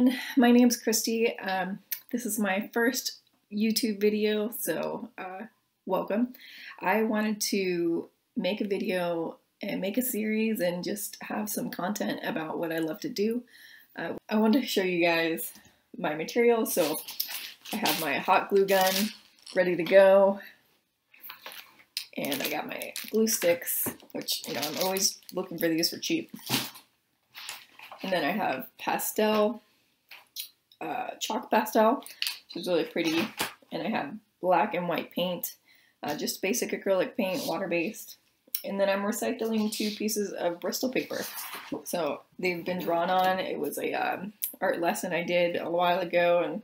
everyone, my name's Christy. This is my first YouTube video, so welcome. I wanted to make a video and make a series and just have some content about what I love to do. I wanted to show you guys my material, so I have my hot glue gun ready to go, and I got my glue sticks, which, you know, I'm always looking for these for cheap. And then I have Pastel Chalk pastel, which is really pretty, and I have black and white paint, just basic acrylic paint, water-based. And then I'm recycling 2 pieces of Bristol paper. So they've been drawn on. It was a art lesson I did a while ago, and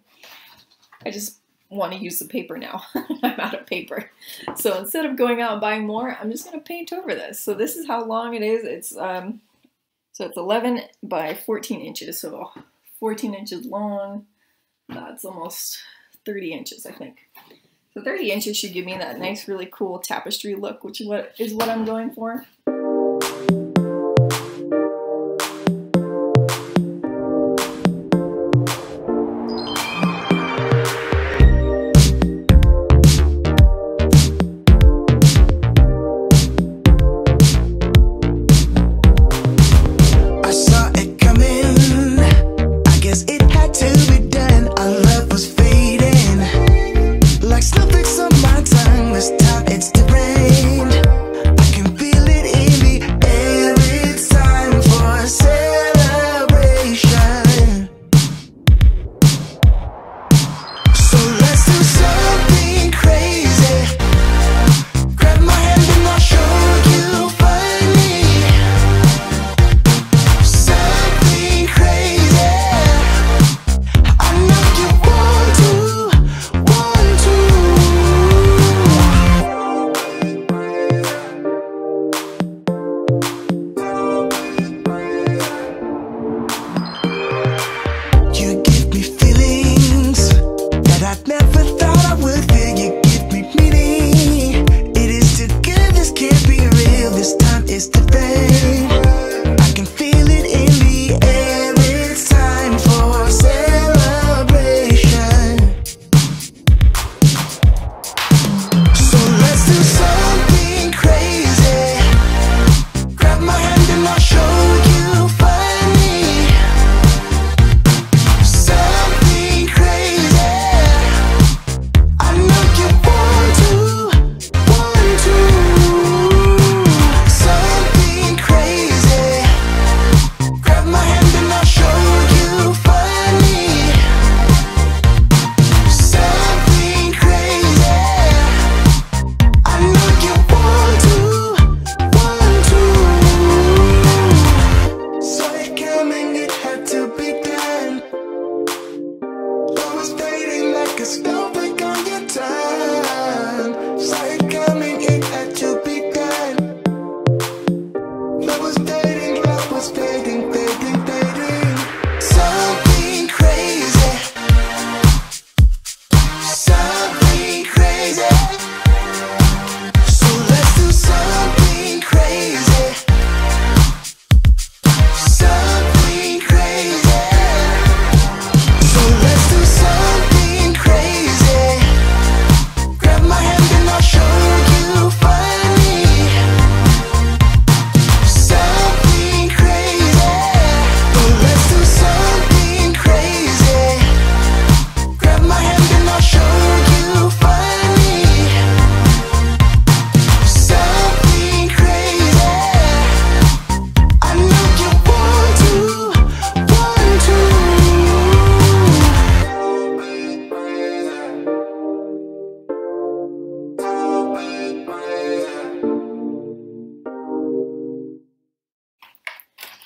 I just want to use the paper now. I'm out of paper. So instead of going out and buying more, I'm just going to paint over this. So this is how long it is. It's so it's 11 by 14 inches, so 14 inches long. That's almost 30 inches, I think. So 30 inches should give me that nice, really cool tapestry look, which is what I'm going for.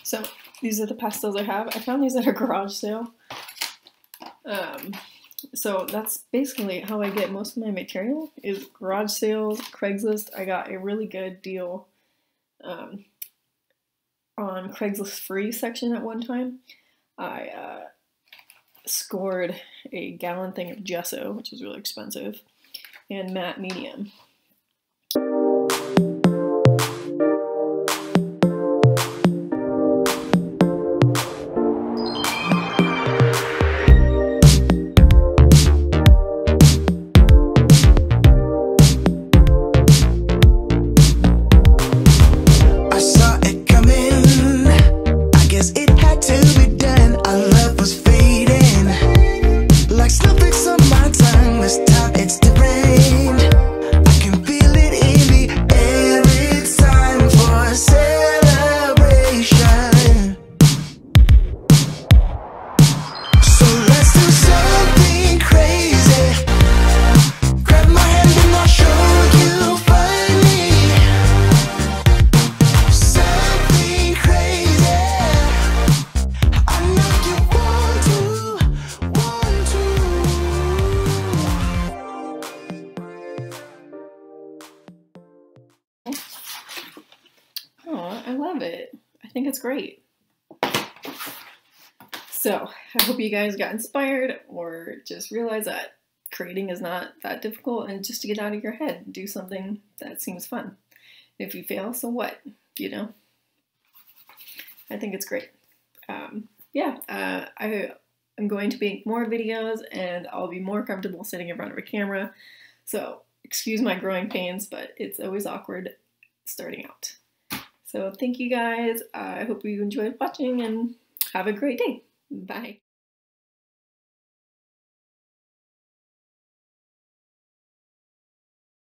So these are the pastels I have. I found these at a garage sale. So that's basically how I get most of my material, is garage sales, Craigslist. I got a really good deal on Craigslist free section at one time. I scored a gallon thing of gesso, which was really expensive, and matte medium. love it. I think it's great. So I hope you guys got inspired or just realize that creating is not that difficult, and just to get out of your head, do something that seems fun. If you fail, so what? You know? I think it's great. I'm going to make more videos, and I'll be more comfortable sitting in front of a camera. So excuse my growing pains, but it's always awkward starting out. So thank you guys. I hope you enjoyed watching, and have a great day. Bye.